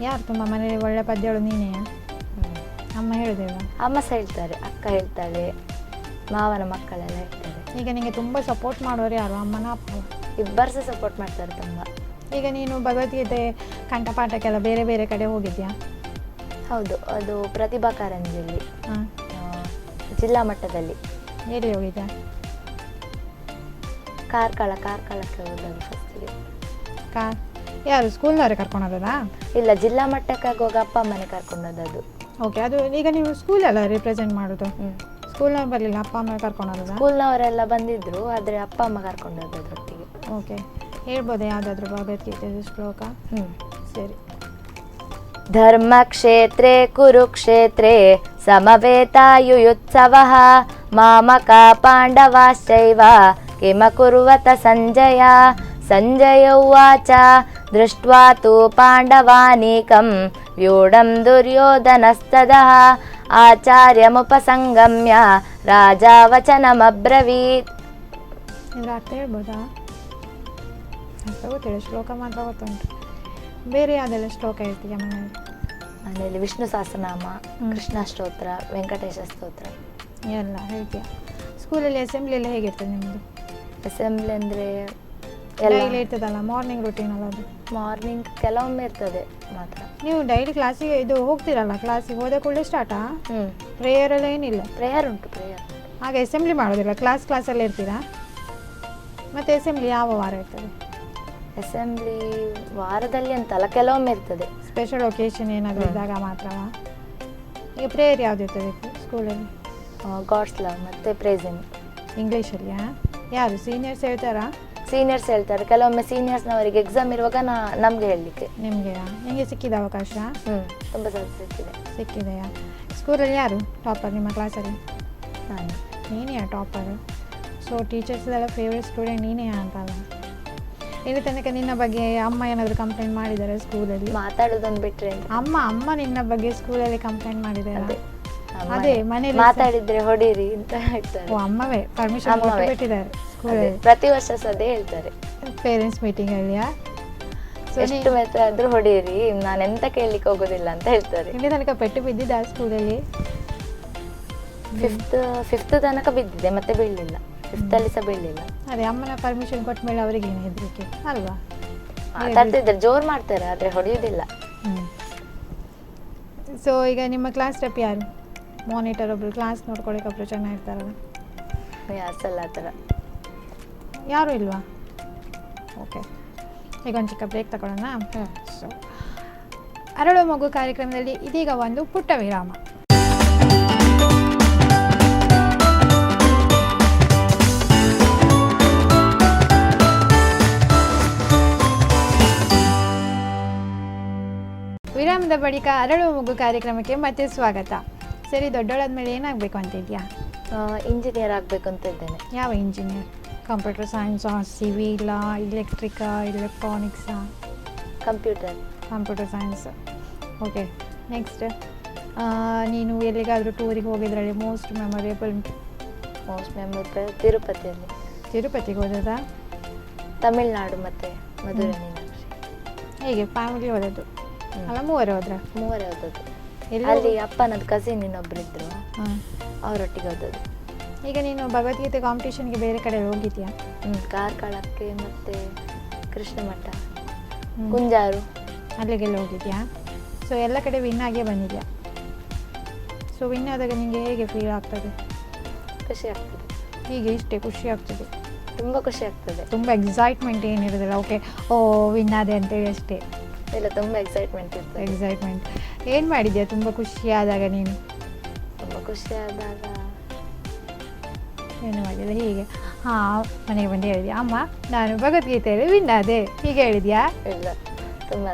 ಯಾರು ತುಂಬ ಮನೇಲಿ ಒಳ್ಳೆ ಪದ್ಯಗಳು ನೀನೇ? ಅಮ್ಮ ಹೇಳೋದಿಲ್ಲ? ಅಮ್ಮ ಸಹ ಹೇಳ್ತಾರೆ, ಅಕ್ಕ ಹೇಳ್ತಾಳೆ, ಮಾವನ ಮಕ್ಕಳೆಲ್ಲ ಹೇಳ್ತಾರೆ. ಈಗ ನಿಮಗೆ ತುಂಬ ಸಪೋರ್ಟ್ ಮಾಡೋರು ಯಾರು, ಅಮ್ಮನ ಅಪ್ಪ? ಇಬ್ಬರು ಸಹ ಸಪೋರ್ಟ್ ಮಾಡ್ತಾರೆ ತುಂಬ. ಈಗ ನೀನು ಭಗವದ್ಗೀತೆ ಕಂಠಪಾಠಕ್ಕೆಲ್ಲ ಬೇರೆ ಬೇರೆ ಕಡೆ ಹೋಗಿದ್ಯಾ? ಹೌದು, ಅದು ಪ್ರತಿಭಾ ಕಾರಂಜಿಯಲ್ಲಿ ಹಾಂ, ಜಿಲ್ಲಾ ಮಟ್ಟದಲ್ಲಿ. ಎಲ್ಲಿ ಹೋಗಿದ್ದೆ? ಕಾರ್ಕಳಕ್ಕೆ ಹೋದದ್ದು ಫಸ್ಟಿಗೆ. ಯಾರು ಸ್ಕೂಲ್ನವರೇ ಕರ್ಕೊಂಡು ಹೋದದಾ? ಇಲ್ಲ, ಜಿಲ್ಲಾ ಮಟ್ಟಕ್ಕೆ ಆಗುವಾಗ ಅಪ್ಪ ಅಮ್ಮನೇ ಕರ್ಕೊಂಡು ಹೋದದ್ದು. ಓಕೆ, ಅದು ಈಗ ನೀವು ಸ್ಕೂಲೆಲ್ಲ ರಿಪ್ರೆಸೆಂಟ್ ಮಾಡೋದು? ಸ್ಕೂಲ್ನವ್ರು ಬರಲಿಲ್ಲ, ಅಪ್ಪ ಅಮ್ಮ ಕರ್ಕೊಂಡು ಹೋದದಾ? ಸ್ಕೂಲ್ನವರೆಲ್ಲ ಬಂದಿದ್ರು, ಆದರೆ ಅಪ್ಪ ಅಮ್ಮ ಕರ್ಕೊಂಡು ಹೋದದ್ದು ಒಟ್ಟಿಗೆ. ಓಕೆ, ಹೇಳ್ಬೋದಾ ಯಾವುದಾದ್ರೂ ಭಗವದ್ಗೀತೆ ಶ್ಲೋಕ? ಸರಿ. ಧರ್ಮಕ್ಷೇತ್ರೇ ಕುರುಕ್ಷೇತ್ರೇ ಸಮವೇತಾಯುಯುತ್ಸವಃ ಮಾಮಕ ಪಾಂಡವಾಶ್ಚೈವ ಕಿಮಕುರ್ವತ ಸಂಜಯ. ಸಂಜಯ ಉವಾಚ ದೃಷ್ಟ್ವಾ ತು ಪಾಂಡವಾನೀಕಂ ವ್ಯೂಢಂ ದುರ್ಯೋಧನಸ್ತದಃ ಆಚಾರ್ಯಮುಪಸಂಗಮ್ಯ ರಾಜಾ ವಚನಮಬ್ರವೀತ್. ಇದ್ರ ಅರ್ಥ ಹೇಳ್ಬೋದಾ? ಅರ್ಥ ಗೊತ್ತಿಲ್ಲ, ಶ್ಲೋಕ ಮಾತ್ರ ಗೊತ್ತುಂಟು. ಬೇರೆ ಯಾವುದೆಲ್ಲ ಶ್ಲೋಕ ಹೇಳ್ತೀಯ ಮನೆಯಲ್ಲಿ? ವಿಷ್ಣು ಸಹಸ್ರನಾಮ, ಕೃಷ್ಣ ಸ್ತೋತ್ರ, ವೆಂಕಟೇಶ ಸ್ತೋತ್ರ ಎಲ್ಲ ಹೇಳ್ತೀಯ. ಸ್ಕೂಲಲ್ಲಿ ಅಸೆಂಬ್ಲಿ ಎಲ್ಲ ಹೇಗಿರ್ತದೆ ನಿಮ್ಮದು? ಅಸೆಂಬ್ಲಿ ಅಂದರೆ ಡೈಲಿ ಇರ್ತದಲ್ಲ, ಮಾರ್ನಿಂಗ್ ರೂಟೀನ್ ಅಲ್ಲ ಅದು? ಮಾರ್ನಿಂಗ್ ಕೆಲವೊಮ್ಮೆ ಇರ್ತದೆ ಮಾತ್ರ. ನೀವು ಡೈಲಿ ಕ್ಲಾಸಿಗೆ ಇದು ಹೋಗ್ತೀರಲ್ಲ, ಕ್ಲಾಸಿಗೆ ಹೋದ ಕೂಡಲೇ ಸ್ಟಾರ್ಟಾ? ಪ್ರೇಯರ್ ಎಲ್ಲ ಏನಿಲ್ಲ? ಪ್ರೇಯರ್ ಉಂಟು, ಪ್ರೇಯರ್. ಹಾಗೆ ಅಸೆಂಬ್ಲಿ ಮಾಡೋದಿಲ್ಲ, ಕ್ಲಾಸಲ್ಲಿ ಇರ್ತೀರಾ? ಮತ್ತು ಅಸೆಂಬ್ಲಿ ಯಾವ ವಾರ ಇರ್ತದೆ? ಅಸೆಂಬ್ಲಿ ವಾರದಲ್ಲಿ ಅಂತಲ್ಲ, ಕೆಲವೊಮ್ಮೆ ಇರ್ತದೆ. ಸ್ಪೆಷಲ್ ಒಕೇಶನ್ ಏನಾದರೂ ಇದ್ದಾಗ ಮಾತ್ರವಾ? ಈಗ ಪ್ರೇಯರ್ ಯಾವ್ದು ಇರ್ತದೆ ಸ್ಕೂಲಲ್ಲಿ? ಗಾಡ್ಸ್ ಲವ್ ಮತ್ತು ಪ್ರೇಸಿಂಗ್. ಇಂಗ್ಲೀಷಲ್ಲಿಯಾ? ಯಾರು ಸೀನಿಯರ್ಸ್ ಹೇಳ್ತಾರಾ? ಸೀನಿಯರ್ಸ್ ಹೇಳ್ತಾರೆ. ಕೆಲವೊಮ್ಮೆ ಸೀನಿಯರ್ಸ್ನವರಿಗೆ ಎಕ್ಸಾಮ್ ಇರುವಾಗ ನಮಗೆ ಹೇಳಲಿಕ್ಕೆ. ನಿಮಗೆಯಾ? ನಿಮಗೆ ಸಿಕ್ಕಿದ ಅವಕಾಶ? ತುಂಬ ಸಲ ಸಿಕ್ಕಿದೆಯಾ? ಸ್ಕೂಲಲ್ಲಿ ಯಾರು ಟಾಪರ್ ನಿಮ್ಮ ಕ್ಲಾಸಲ್ಲಿ? ನಾನು. ನೀನೇ ಟಾಪರ್? ಸೊ ಟೀಚರ್ಸ್ದೆಲ್ಲ ಫೇವ್ರೆಟ್ ಸ್ಟೂಡೆಂಟ್ ನೀನೇ ಅಂತಲ್ಲ? ಇಲ್ಲಿ ತನಕ ನಿನ್ನ ಬಗ್ಗೆ ಅಮ್ಮ ಏನಾದರೂ ಕಂಪ್ಲೇಂಟ್ ಮಾಡಿದ್ದಾರೆ ಸ್ಕೂಲಲ್ಲಿ? ಮಾತಾಡೋದೊಂದು ಬಿಟ್ಟರೆ ಅಮ್ಮ ನಿನ್ನ ಬಗ್ಗೆ ಸ್ಕೂಲಲ್ಲಿ ಕಂಪ್ಲೇಂಟ್ ಮಾಡಿದ್ದಾರೆ? ಅದೇ ಮನೇಲಿ ಮಾತಾಡಿದ್ರೆ ಹೊಡೀರಿ ಅಂತ ಹೇಳ್ತಾರೆ. ಓ, ಅಮ್ಮವೇ ಪರ್ಮಿಷನ್ ಕೊಟ್ಟಿದ್ದಾರೆ ಸ್ಕೂಲಲ್ಲಿ? ಪ್ರತಿ ವರ್ಷ ಸಹ ಅದೇ ಹೇಳ್ತಾರೆ ಪೇರೆಂಟ್ಸ್ ಮೀಟಿಂಗ್ ಅಲ್ಲಿಯಾ? ಎಷ್ಟು ಮೆತ್ತ ಆದ್ರೂ ಹೊಡೀರಿ, ನಾನು ಎಂತ ಕೇಳಲಿಕ್ಕೆ ಹೋಗೋದಿಲ್ಲ ಅಂತ ಹೇಳ್ತಾರೆ. ಇಲ್ಲಿ ತನಕ ಪೆಟ್ಟು ಬಿದ್ದಿದ್ದ ಸ್ಕೂಲಲ್ಲಿ? ಫಿಫ್ತ್ ತನಕ ಬಿದ್ದಿದೆ, ಮತ್ತೆ ಬೀಳಲಿಲ್ಲ. ಫಿಫ್ತಲ್ಲಿ ಸಹ ಬೀಳಲಿಲ್ಲ. ಅದೇ ಅಮ್ಮನ ಪರ್ಮಿಷನ್ ಕೊಟ್ಟ ಮೇಲೆ ಅವರಿಗೆ ಏನು ಹೆದರಿಕೆ ಅಲ್ವಾ? ಮಾತಾಡ್ತಿದ್ದಾರೆ, ಜೋರು ಮಾಡ್ತಾರೆ, ಆದರೆ ಹೊಡೆಯೋದಿಲ್ಲ. ಸೊ ಈಗ ನಿಮ್ಮ ಕ್ಲಾಸ್ ರೆಪ್ ಯಾರು? ಮಾನಿಟರ್ ಒಬ್ರು, ಕ್ಲಾಸ್ ನೋಡ್ಕೊಳಕ್ಕೆ ಒಬ್ರು ಚೆನ್ನಾಗಿರ್ತಾರಲ್ಲ? ಅಸಲ್ಲ ಆ ಥರ ಯಾರೂ ಇಲ್ವಾ? ಓಕೆ, ಈಗ ಒಂದು ಚಿಕ್ಕ ಬ್ರೇಕ್ ತಗೊಳ್ಳೋಣ. ಸೊ ಅರಳುವ ಮಗು ಕಾರ್ಯಕ್ರಮದಲ್ಲಿ ಇದೀಗ ಒಂದು ಪುಟ್ಟ ವಿರಾಮ. ವಿರಾಮದ ಬಳಿಕ ಅರಳುವ ಮಗು ಕಾರ್ಯಕ್ರಮಕ್ಕೆ ಮತ್ತೆ ಸ್ವಾಗತ. ಸರಿ, ದೊಡ್ಡೋಳಾದ್ಮೇಲೆ ಏನಾಗಬೇಕು ಅಂತಿದ್ಯಾ? ಇಂಜಿನಿಯರ್ ಆಗಬೇಕು ಅಂತ ಇದ್ದೇನೆ. ಯಾವ ಇಂಜಿನಿಯರ್? ಕಂಪ್ಯೂಟರ್ ಸೈನ್ಸಾ, ಸಿವಿಲಾ, ಎಲೆಕ್ಟ್ರಿಕಾ, ಎಲೆಕ್ಟ್ರಾನಿಕ್ಸಾ? Computer science. ಓಕೆ, ನೆಕ್ಸ್ಟ್ ನೀನು ಎಲ್ಲಿಗಾದರೂ ಟೂರಿಗೆ ಹೋಗಿದ್ರಲ್ಲಿ ಮೋಸ್ಟ್ ಮೆಮೊರೇಬಲ್ ತಿರುಪತಿಗೆ ಹೋದದಾ? ತಮಿಳ್ನಾಡು ಮತ್ತು ಮಧುರೈ ಮೀನಾಕ್ಷಿ. ಹೇಗೆ ಫ್ಯಾಮಿಲಿ ಹೋದದ್ದು ಅಲ್ಲ? ಮೂವರೇ ಹೋದದ್ದು. ಅಲ್ಲಿ ಅಪ್ಪನದ್ದು ಕಸಿನ್ ಇನ್ನೊಬ್ರು ಇದ್ರು, ಅವರೊಟ್ಟಿಗೆ ಹೋದದ್ದು. ಈಗ ನೀನು ಭಗವದ್ಗೀತೆ ಕಾಂಪಿಟೇಷನ್ಗೆ ಬೇರೆ ಕಡೆ ಹೋಗಿದ್ಯಾ? ಕಾರ್ಕಳಕ್ಕೆ ಮತ್ತು ಕೃಷ್ಣ ಮಠ, ಕುಂಜಾರು, ಅಲ್ಲಿಗೆಲ್ಲ ಹೋಗಿದ್ಯಾ? ಸೊ ಎಲ್ಲ ಕಡೆ ವಿನ್ ಆಗೇ ಬಂದಿದ್ಯಾ? ಸೊ ವಿನ್ ಆದಾಗ ನಿಮಗೆ ಹೇಗೆ ಫೀಲ್ ಆಗ್ತದೆ? ಖುಷಿ ಆಗ್ತದೆ. ಹೀಗೆ ಇಷ್ಟೇ ಖುಷಿ ಆಗ್ತದೆ? ತುಂಬ ಖುಷಿ ಆಗ್ತದೆ. ತುಂಬ ಎಕ್ಸೈಟ್ಮೆಂಟ್ ಏನಿರೋದಿಲ್ಲ? ಓಕೆ, ಓ ವಿನ್ ಆದೆ ಅಂತೇಳಿ ಅಷ್ಟೇ? ಇಲ್ಲ, ತುಂಬ ಎಕ್ಸೈಟ್ಮೆಂಟ್ ಇರ್ತದೆ. ಎಕ್ಸೈಟ್ಮೆಂಟ್. ಏನು ಮಾಡಿದ್ಯಾ ತುಂಬ ಖುಷಿ ಆದಾಗ ನೀನು? ತುಂಬ ಖುಷಿ ಆದಾಗ ಏನು ಮಾಡಿಲ್ಲ, ಹೀಗೆ ಮನೆಗೆ ಬಂದು ಹೇಳಿದ್ಯಾ ಅಮ್ಮ ನಾನು ಭಗವದ್ಗೀತೆಯಲ್ಲಿ ವಿನ್ ಆದೆ ಹೀಗೆ ಹೇಳಿದ್ಯಾ? ಇಲ್ಲ, ತುಂಬ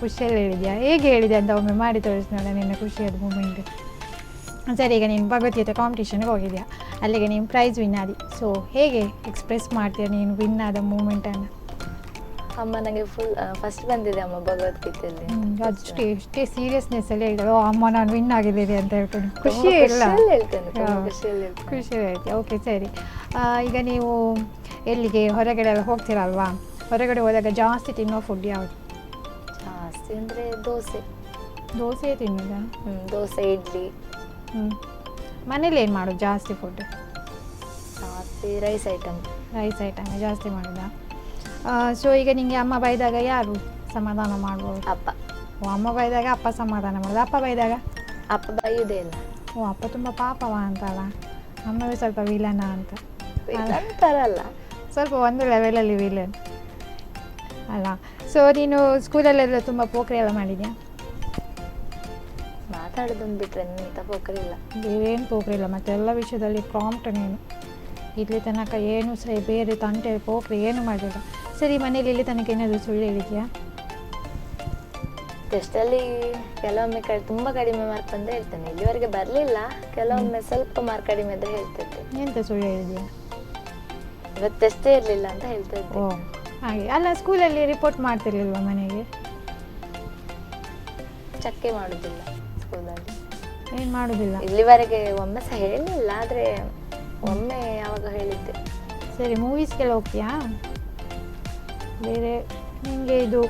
ಖುಷಿಯಲ್ಲಿ ಹೇಳಿದ್ಯಾ? ಹೇಗೆ ಹೇಳಿದೆ ಅಂತ ಒಮ್ಮೆ ಮಾಡಿ ತೋರಿಸ್ನೋಡ ನಿನ್ನ ಖುಷಿಯಾದ ಮೂಮೆಂಟ್. ಸರಿ, ಈಗ ನೀನು ಭಗವದ್ಗೀತೆ ಕಾಂಪಿಟೇಷನ್ಗೆ ಹೋಗಿದ್ಯಾ, ಅಲ್ಲಿಗೆ ನೀನು ಪ್ರೈಸ್ ವಿನ್ ಆದಿ. ಸೊ ಹೇಗೆ ಎಕ್ಸ್ಪ್ರೆಸ್ ಮಾಡ್ತೀಯ ನೀನು ವಿನ್ ಆದ ಮೂಮೆಂಟನ್ನು? ಅಮ್ಮ ನನಗೆ ಫಸ್ಟ್ ಬಂದಿದೆ ಅಮ್ಮ ಭಗವದ್ಗೀತೆಯಲ್ಲಿ. ಅಷ್ಟೇ ಎಷ್ಟೇ ಸೀರಿಯಸ್ನೆಸ್ಸಲ್ಲಿ ಹೇಳಿದೆ, ಓ ಅಮ್ಮ ನಾನು ವಿನ್ ಆಗಿದ್ದೀನಿ ಅಂತ ಹೇಳ್ಕೊಂಡು ಖುಷಿ ಇಲ್ಲ? ಖುಷಿ ಆಯ್ತು. ಓಕೆ, ಸರಿ. ಈಗ ನೀವು ಎಲ್ಲಿಗೆ ಹೊರಗಡೆ ಎಲ್ಲ ಹೋಗ್ತೀರಲ್ವಾ? ಹೊರಗಡೆ ಹೋದಾಗ ಜಾಸ್ತಿ ತಿನ್ನೋ ಫುಡ್ ಯಾವುದು? ಜಾಸ್ತಿ ಅಂದರೆ ದೋಸೆ ತಿನ್ನೋದಾ? ದೋಸೆ, ಇಡ್ಲಿ. ಮನೇಲಿ ಏನು ಮಾಡೋದು ಜಾಸ್ತಿ ಫುಡ್? ಜಾಸ್ತಿ ರೈಸ್ ಐಟಮ್ ಜಾಸ್ತಿ ಮಾಡೋದಾ? ಸೊ ಈಗ ನಿಮಗೆ ಅಮ್ಮ ಬೈದಾಗ ಯಾರು ಸಮಾಧಾನ ಮಾಡ್ಬೋದು? ಅಪ್ಪ. ಓ, ಅಮ್ಮ ಬೈದಾಗ ಅಪ್ಪ ಸಮಾಧಾನ ಮಾಡೋದು, ಅಪ್ಪ ಬೈದಾಗ? ಅಪ್ಪ ಬೈಯೋದೇ ಇಲ್ಲ. ಓ, ಅಪ್ಪ ತುಂಬ ಪಾಪವ ಅಂತಲ್ಲ? ಅಮ್ಮವೇ ಸ್ವಲ್ಪ ವಿಲನ ಅಂತ. ಅಂತಾರಲ್ಲ, ಸ್ವಲ್ಪ ಒಂದು ಲೆವೆಲಲ್ಲಿ ವಿಲನ್ ಅಲ್ಲ. ಸೊ ನೀನು ಸ್ಕೂಲಲ್ಲೆಲ್ಲ ತುಂಬ ಪೋಖ್ರಿ ಎಲ್ಲ ಮಾಡಿದ್ಯಾ? ಮಾತಾಡೋದೊಂದು ಬಿಟ್ರೆ ಎಂತ ಪೋಖ್ರಿ ಇಲ್ಲ. ಬೇರೆ ಏನು ಪೋಖ್ರಿ ಇಲ್ಲ, ಮತ್ತು ಎಲ್ಲ ವಿಷಯದಲ್ಲಿ ಪ್ರಾಂಪ್ಟ್ ನೀನು. ಇಲ್ಲಿ ತನಕ ಏನು ಸಹ ಬೇರೆ ತಂಟೆ ಪೋಖ್ರಿ ಏನು ಮಾಡಿಲ್ಲ. ಸರಿ, ಮನೇಲಿ ಇಲ್ಲಿ ತನಕ ಏನಾದರೂ ಸುಳ್ಳು ಹೇಳಿದ್ಯಾ? ಟೆಸ್ಟಲ್ಲಿ ಕೆಲವೊಮ್ಮೆ ತುಂಬ ಕಡಿಮೆ ಮಾರ್ಕ್ ಬಂದರೆ ಹೇಳ್ತೇನೆ. ಇಲ್ಲಿವರೆಗೆ ಬರಲಿಲ್ಲ, ಕೆಲವೊಮ್ಮೆ ಸ್ವಲ್ಪ ಮಾರ್ಕ್ ಕಡಿಮೆ ಇದ್ದರೆ ಹೇಳ್ತಿದ್ದೆ. ಎಂತ ಸುಳ್ಳು ಹೇಳಿದ್ಯಾ? ಇವತ್ತು ಟೆಸ್ಟೇ ಇರಲಿಲ್ಲ ಅಂತ ಹೇಳ್ತಿದ್ದೆ. ಓ ಹಾಗೆ. ಅಲ್ಲ, ಸ್ಕೂಲಲ್ಲಿ ರಿಪೋರ್ಟ್ ಮಾಡ್ತಿರ್ಲಿಲ್ವ ಮನೆಗೆ? ಚಕ್ಕೆ ಮಾಡೋದಿಲ್ಲ ಸ್ಕೂಲಲ್ಲಿ. ಏನು ಮಾಡೋದಿಲ್ಲ? ಇಲ್ಲಿವರೆಗೆ ಒಮ್ಮೆ ಸಹ ಹೇಳಿಲ್ಲ, ಆದರೆ ಒಮ್ಮೆ ಯಾವಾಗ ಹೇಳಿದ್ದೆ. ಸರಿ, ಮೂವೀಸ್ಗೆಲ್ಲ ಹೋಗ್ತೀಯಾ? ಬೇರೆ ನಿಮಗೆ ಇದು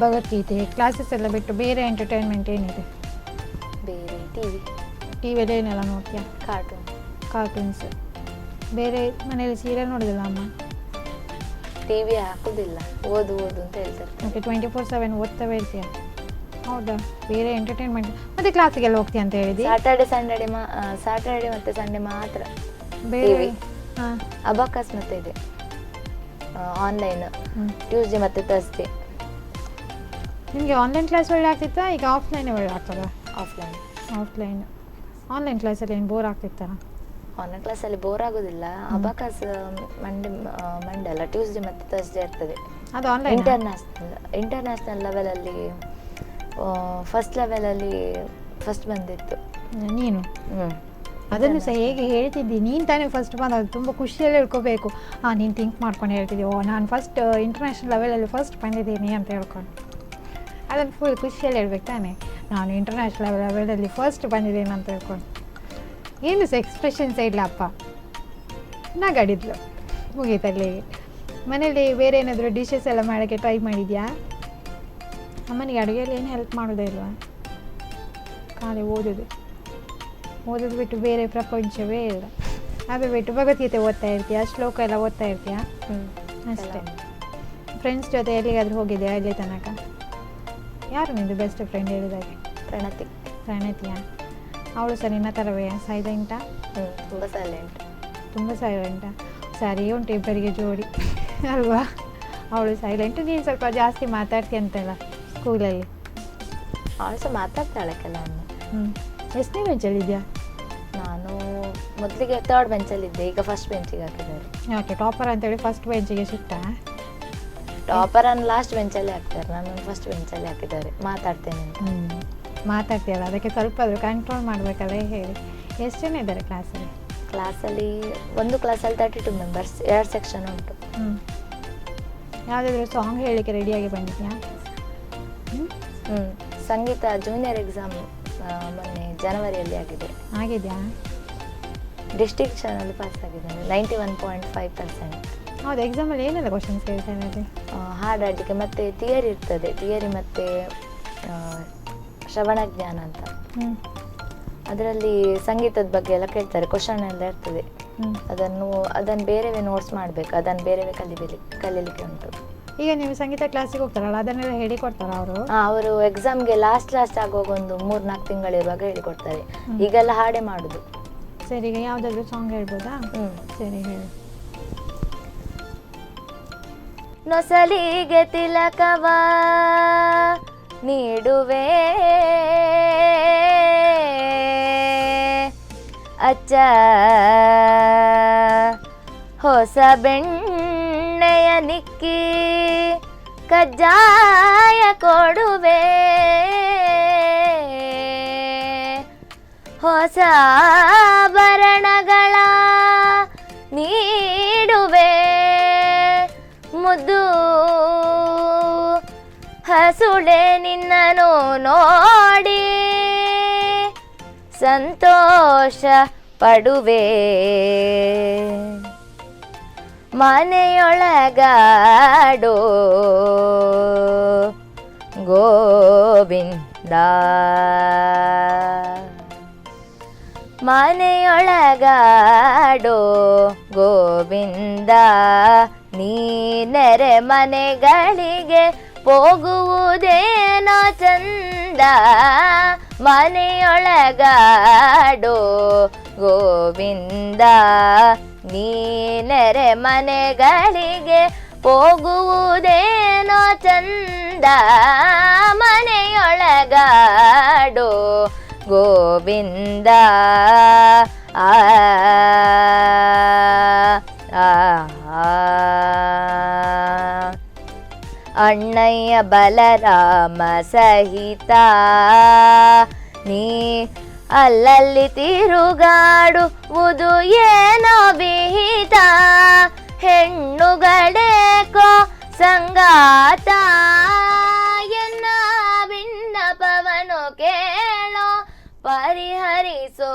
ಭಗವದ್ಗೀತೆ ಕ್ಲಾಸಸ್ ಎಲ್ಲ ಬಿಟ್ಟು ಬೇರೆ ಎಂಟರ್ಟೈನ್ಮೆಂಟ್ ಏನಿದೆ? ಬೇರೆ ಟಿ ವಿಯಲ್ಲಿ ಏನೆಲ್ಲ ನೋಡ್ತೀಯಾ? ಕಾರ್ಟೂನ್ಸ್. ಬೇರೆ ಮನೇಲಿ ಸೀರಿಯಲ್ ನೋಡೋದಿಲ್ಲ ಅಮ್ಮ? ಟಿ ವಿ ಹಾಕೋದಿಲ್ಲ, ಓದು ಅಂತ ಹೇಳ್ತಾರೆ. ಓಕೆ, 24/7 ಓದ್ತವೇ ಇರ್ತೀಯ? ಹೌದಾ? ಬೇರೆ ಎಂಟರ್ಟೈನ್ಮೆಂಟ್ ಮತ್ತು ಕ್ಲಾಸಿಗೆಲ್ಲ ಹೋಗ್ತೀಯ ಅಂತ ಹೇಳಿದ್ವಿ. ಸ್ಯಾಟರ್ಡೆ ಮತ್ತು ಸಂಡೇ ಮಾತ್ರ ಬೇರೆ. ಹಾಂ, ಅಬಾಕಸ್ ಮತ್ತೆ ಇದೆ ಆನ್ಲೈನ್, ಟ್ಯೂಸ್ಡೇ ಮತ್ತು ಥರ್ಸ್ಡೇ. ನಿಮಗೆ ಆನ್ಲೈನ್ ಕ್ಲಾಸ್ ಒಳ್ಳೆ ಆಗ್ತಿತ್ತಾ ಈಗ ಆಫ್ಲೈನೇ ಒಳ್ಳೆ ಆಗ್ತದಾ? ಆಫ್ಲೈನ್. ಆನ್ಲೈನ್ ಕ್ಲಾಸಲ್ಲಿ ಏನು ಬೋರ್ ಆಗ್ತಿತ್ತಾ? ಆನ್ಲೈನ್ ಕ್ಲಾಸಲ್ಲಿ ಬೋರ್ ಆಗೋದಿಲ್ಲ. ಅಬಾಕಸ್ ಮಂಡೇ ಅಲ್ಲ, ಟ್ಯೂಸ್ಡೇ ಮತ್ತು ಥರ್ಸ್ಡೇ ಇರ್ತದೆ. ಅದು ಆನ್ಲೈನ್. ಇಂಟರ್ನ್ಯಾಷನಲ್ ಲೆವೆಲಲ್ಲಿ ಫಸ್ಟ್ ಲೆವೆಲಲ್ಲಿ ಫಸ್ಟ್ ಬಂದಿತ್ತು. ನೀನು ಅದನ್ನು ಸಹ ಹೇಗೆ ಹೇಳ್ತಿದ್ದಿ? ನೀನು ತಾನೇ ಫಸ್ಟ್ ಬಂದದ್ದು, ತುಂಬ ಖುಷಿಯಲ್ಲಿ ಹೇಳ್ಕೋಬೇಕು. ನೀನು ಥಿಂಕ್ ಮಾಡ್ಕೊಂಡು ಹೇಳ್ತಿದ್ದಿ, ನಾನು ಫಸ್ಟ್ ಇಂಟರ್ನ್ಯಾಷನಲ್ ಲೆವೆಲಲ್ಲಿ ಫಸ್ಟ್ ಬಂದಿದ್ದೀನಿ ಅಂತ ಹೇಳ್ಕೊಂಡು. ಅದನ್ನು ಫುಲ್ ಖುಷಿಯಲ್ಲಿ ಹೇಳ್ಬೇಕು ತಾನೆ, ನಾನು ಇಂಟರ್ನ್ಯಾಷನಲ್ ಲೆವೆಲಲ್ಲಿ ಫಸ್ಟ್ ಬಂದಿದ್ದೀನಿ ಅಂತ ಹೇಳ್ಕೊಂಡು. ಏನು ಸಹ ಎಕ್ಸ್ಪ್ರೆಷನ್ಸ್ ಇಲ್ಲಪ್ಪ. ನಗಾಡಿದ್ಲು, ಮುಗೀತಲ್ಲಿ. ಮನೇಲಿ ಬೇರೆ ಏನಾದರೂ ಡಿಶಸ್ ಎಲ್ಲ ಮಾಡೋಕ್ಕೆ ಟ್ರೈ ಮಾಡಿದ್ಯಾ? ಅಮ್ಮನಿಗೆ ಅಡುಗೆಯಲ್ಲಿ ಏನು ಹೆಲ್ಪ್ ಮಾಡೋದೇ ಇಲ್ವಾ? ಖಾಲಿ ಓದೋದು ಬಿಟ್ಟು ಬೇರೆ ಪ್ರಪಂಚವೇ ಇಲ್ಲ. ಅದು ಬಿಟ್ಟು ಭಗವದ್ಗೀತೆ ಓದ್ತಾ ಇರ್ತೀಯ, ಶ್ಲೋಕ ಎಲ್ಲ ಓದ್ತಾ ಇರ್ತೀಯ ಅಷ್ಟೇ. ಫ್ರೆಂಡ್ಸ್ ಜೊತೆ ಎಲ್ಲಿಗಾದರೂ ಹೋಗಿದ್ಯಾ ಇಲ್ಲಿ ತನಕ? ಯಾರು ನಿಂದು ಬೆಸ್ಟ್ ಫ್ರೆಂಡ್ ಹೇಳಿದಾಗೆ? ಪ್ರಣತಿಯಾ? ಅವಳು ಸಹ ನಿನ್ನ ಥರವೇ ಸೈಲೆಂಟಾ? ತುಂಬ ಸೈಲೆಂಟಾ? ಸರಿ ಉಂಟು ಇಬ್ಬರಿಗೆ ಜೋಡಿ ಅಲ್ವಾ? ಅವಳು ಸೈಲೆಂಟು, ನೀನು ಸ್ವಲ್ಪ ಜಾಸ್ತಿ ಮಾತಾಡ್ತೀಯ ಅಂತೆಲ್ಲ ಸ್ಕೂಲಲ್ಲಿ. ಅವಳು ಸಹ ಮಾತಾಡ್ತಾಳೆ ಕೆಲವೊಮ್ಮೆ. ಎಷ್ಟನೇ ಬೆಂಚಲ್ಲಿದ್ಯಾ? ನಾನು ಮೊದಲಿಗೆ 3rd ಬೆಂಚಲ್ಲಿದ್ದೆ, ಈಗ ಫಸ್ಟ್ ಬೆಂಚಿಗೆ ಹಾಕಿದ್ದಾರೆ. ಓಕೆ, ಟಾಪರ್ ಅಂತೇಳಿ ಫಸ್ಟ್ ಬೆಂಚಿಗೆ ಶಿಫ್ಟಾ? ಟಾಪರನ್ನು ಲಾಸ್ಟ್ ಬೆಂಚಲ್ಲಿ ಹಾಕ್ತಾರೆ, ನಾನು ಫಸ್ಟ್ ಬೆಂಚಲ್ಲಿ ಹಾಕಿದ್ದಾರೆ. ಮಾತಾಡ್ತೇನೆ ಅಂತ. ಮಾತಾಡ್ತೀಯಲ್ಲ, ಅದಕ್ಕೆ ಸ್ವಲ್ಪ ಆದರೂ ಕಂಟ್ರೋಲ್ ಮಾಡಬೇಕಲ್ಲ. ಹೇಳಿ, ಎಷ್ಟು ಜನ ಇದ್ದಾರೆ ಕ್ಲಾಸಲ್ಲಿ? ಒಂದು ಕ್ಲಾಸಲ್ಲಿ 32 ಮೆಂಬರ್ಸ್, 2 ಸೆಕ್ಷನ್ ಉಂಟು. ಯಾವುದಾದ್ರೂ ಸಾಂಗ್ ಹೇಳಲಿಕ್ಕೆ ರೆಡಿಯಾಗಿ ಬಂದಿದ್ಯಾ? ಸಂಗೀತ ಜೂನಿಯರ್ ಎಕ್ಸಾಮ್ ಮೊನ್ನೆ ಜನವರಿಯಲ್ಲಿ ಆಗಿದೆಯಾ? ಡಿಸ್ಟಿಂಕ್ಷನಲ್ಲಿ ಪಾಸ್ ಆಗಿದ್ದೇನೆ, 91.5%. ಹೌದು, ಎಕ್ಸಾಮಲ್ಲಿ ಏನೆಲ್ಲ ಕ್ವಶನ್ಸ್ ಕೇಳ್ತಾರೆ? ಹಾಡಾಡಲಿಕ್ಕೆ ಮತ್ತು ಥಿಯರಿ ಇರ್ತದೆ, ಥಿಯರಿ ಮತ್ತು ಶ್ರವಣ ಜ್ಞಾನ ಅಂತ. ಅದರಲ್ಲಿ ಸಂಗೀತದ ಬಗ್ಗೆ ಎಲ್ಲ ಕೇಳ್ತಾರೆ, ಕ್ವಶನ್ ಎಲ್ಲ ಇರ್ತದೆ. ಅದನ್ನು ಬೇರೆವೇ ನೋಟ್ಸ್ ಮಾಡಬೇಕು, ಅದನ್ನು ಬೇರೆವೇ ಕಲೀಲಿಕ್ಕೆ ಉಂಟು. ಈಗ ನೀವು ಸಂಗೀತ ಕ್ಲಾಸಿಗೆ ಹೋಗ್ತಾರಲ್ಲ, ಅದನ್ನೆಲ್ಲ ಹೇಳಿಕೊಡ್ತಾರ ಅವರು? ಅವರು ಎಕ್ಸಾಮ್ಗೆ ಲಾಸ್ಟ್ ಆಗುವಾಗ ಒಂದು 3-4 ತಿಂಗಳಿರುವಾಗ ಹೇಳಿಕೊಡ್ತಾರೆ. ಈಗೆಲ್ಲ ಹಾಡೇ ಮಾಡುದು. ಸರಿ, ಈಗ ಯಾವುದಾದ್ರೂ ಸಾಂಗ್ ಹೇಳ್ಬೋದಾ? ಸರಿ, ಹೇಳಿ. ನೊಸಲಿಗೆ ತಿಲಕವ ನೀಡುವೆ ಅಚ್ಚ, ಹೊಸ ಬೆಣ್ಣೆಯ ನಿಕ್ಕಿ ಕಜ್ಜಾಯ ಕೊಡುವೆ, ಹೊಸ ಆಭರಣಗಳ ನೀಡುವೆ, ಮುದ್ದು ಹಸುಳೆ ನಿನ್ನನು ನೋಡಿ ಸಂತೋಷ ಪಡುವೆ, ಮನೆಯೊಳಗಾಡೋ ಗೋವಿಂದ, ಮನೆಯೊಳಗಾಡೋ ಗೋವಿಂದ, ನೀನೆರೆ ಮನೆಗಳಿಗೆ ಹೋಗುವುದೇನೋ ಚಂದ ಮನೆಯೊಳಗಾಡೋ ಗೋವಿಂದ ನೀನೆರೆ ಮನೆಗಳಿಗೆ ಹೋಗುವುದೇನೋ ಚಂದ ಮನೆಯೊಳಗಾಡೋ ಗೋವಿಂದ ಆ ಆ ಅಣ್ಣಯ್ಯ ಬಲರಾಮ ಸಹಿತ ನೀ ಅಲ್ಲಲ್ಲಿ ತಿರುಗಾಡುವುದು ಏನೋ ವಿಹಿತ ಹೆಣ್ಣುಗಳೇಕೋ ಸಂಗಾತ ಎನ್ನ ವಿಣ್ಣಪವನು ಕೇಳೋ ಪರಿಹರಿಸೋ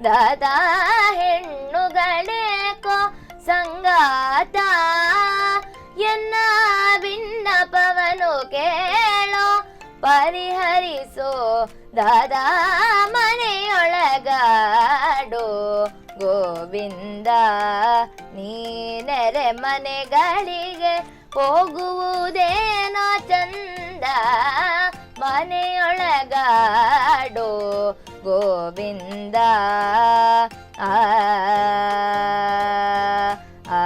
ದಾದಾ ಹೆಣ್ಣುಗಳೇಕೋ ಸಂಗಾತ ಎನ್ನ ವಿಣ್ಣಪವನು ಕೇಳೋ ಪರಿಹರಿಸೋ ದಾದಾ ಮನೆಯೊಳಗಾಡೋ ಗೋವಿಂದ ನೀನೆರೆ ಮನೆಗಳಿಗೆ ಹೋಗುವುದೇನೋ ಚಂದ ಮನೆಯೊಳಗಾಡೋ ಗೋವಿಂದ ಆ ಆ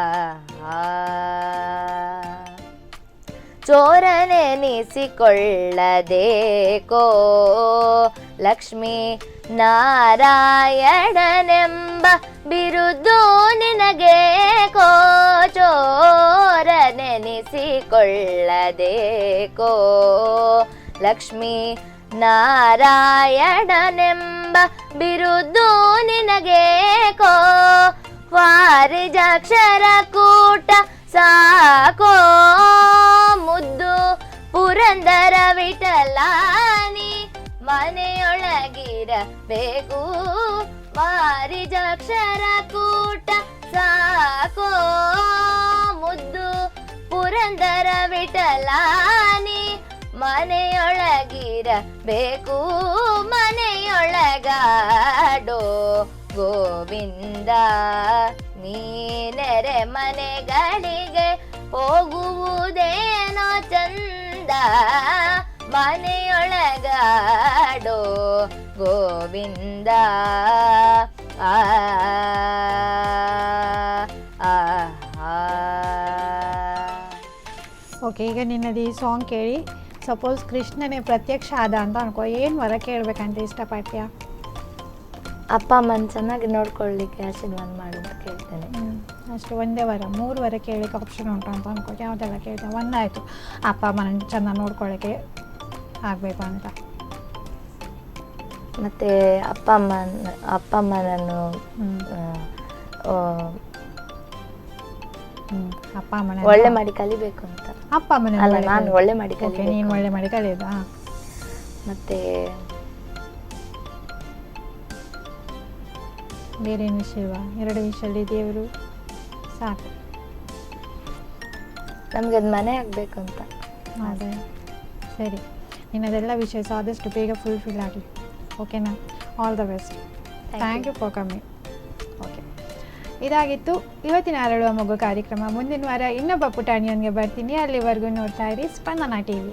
ಚೋರನೆನಿಸಿಕೊಳ್ಳದೇಕೋ ಲಕ್ಷ್ಮೀ ನಾರಾಯಣನೆಂಬ ಬಿರುದು ನಿನಗೇಕೋ ಚೋರನೆನಿಸಿಕೊಳ್ಳದೇಕೋ ಲಕ್ಷ್ಮೀ ನಾರಾಯಣನೆಂಬ ಬಿರುದು ನಿನಗೇಕೋ ವಾರಿಜಾಕ್ಷರ ಕೂಟ ಸಾಕೋ ಮುದ್ದು ಪುರಂದರ ವಿಠಲಾನಿ ಮನೆಯೊಳಗಿರಬೇಕು ವಾರಿಜಾಕ್ಷರ ಕೂಟ ಸಾಕೋ ಮುದ್ದು ಪುರಂದರ ವಿಠಲಾನಿ ಮನೆಯೊಳಗಿರಬೇಕು ಮನೆಯೊಳಗಾಡೋ ಗೋವಿಂದ ನೀನೆರೆ ಮನೆಗಳಿಗೆ ಹೋಗುವುದೇನೋ ಚಂದ ಮನೆಯೊಳಗಾಡೋ ಗೋವಿಂದ ಆ ಆ ಓಕೆ, ಈಗ ನಿನ್ನದು ಈ ಸಾಂಗ್ ಕೇಳಿ ಸಪೋಸ್ ಕೃಷ್ಣನೇ ಪ್ರತ್ಯಕ್ಷ ಆದ ಅಂತ ಅನ್ಕೋ, ಏನು ವರ ಕೇಳಬೇಕಂತ ಇಷ್ಟಪಡ್ತೀಯಾ? ಅಪ್ಪ ಅಮ್ಮನ ಚೆನ್ನಾಗಿ ನೋಡ್ಕೊಳ್ಳಿಕ್ಕೆ ಆಶೀರ್ವಾದ ಮಾಡು ಅಂತ ಕೇಳ್ತೇನೆ. ಅಷ್ಟು ಒಂದೇ ವರ, 3 ವರ ಕೇಳಲಿಕ್ಕೆ ಆಪ್ಷನ್ ಉಂಟು ಅಂತ ಅನ್ಕೋ, ಯಾವುದೆಲ್ಲ ಕೇಳ್ತೇನೆ? ಒಂದಾಯಿತು, ಅಪ್ಪ ಅಮ್ಮನ ಚೆನ್ನಾಗಿ ನೋಡ್ಕೊಳ್ಳೋಕ್ಕೆ ಆಗಬೇಕು ಅಂತ. ಮತ್ತು ಅಪ್ಪ ಅಮ್ಮನನ್ನು ಅಪ್ಪ ಅಮ್ಮನ ಒಳ್ಳೆ ಮಾಡಿ ಕಲಿಬೇಕು ಅಂತ. ಅಪ್ಪ ಅಮ್ಮನ ಅಲ್ಲ, ನಾನು ಒಳ್ಳೆ ಮಾಡಿ ಓಕೆ, ನೀನು ಒಳ್ಳೆ ಮಾಡಿ ಕಲಿಯೋದಾ? ಮತ್ತೆ ಬೇರೆ ಏನು ವಿಷಯ ಇಲ್ವಾ? 2 ವಿಷಯದಲ್ಲಿ ದೇವರು ಸಾಕು. ನಮಗೆ ಅದು ಮನೆ ಆಗಬೇಕು ಅಂತ. ಅದೇ ಸರಿ, ನಿನ್ನದೆಲ್ಲ ವಿಷಯ ಆದಷ್ಟು ಬೇಗ ಫುಲ್ಫಿಲ್ ಆಗಲಿ. ಓಕೆನಾ? All the best. Thank you for coming. Okay, ಇದಾಗಿತ್ತು ಇವತ್ತಿನ ಅರಳುವ ಮಗು ಕಾರ್ಯಕ್ರಮ. ಮುಂದಿನ ವಾರ ಇನ್ನೊಬ್ಬ ಪುಟಾಣಿಯೊಂದಿಗೆ ಬರ್ತೀನಿ. ಅಲ್ಲಿವರೆಗೂ ನೋಡ್ತಾ ಇರಿ ಸ್ಪಂದನ TV.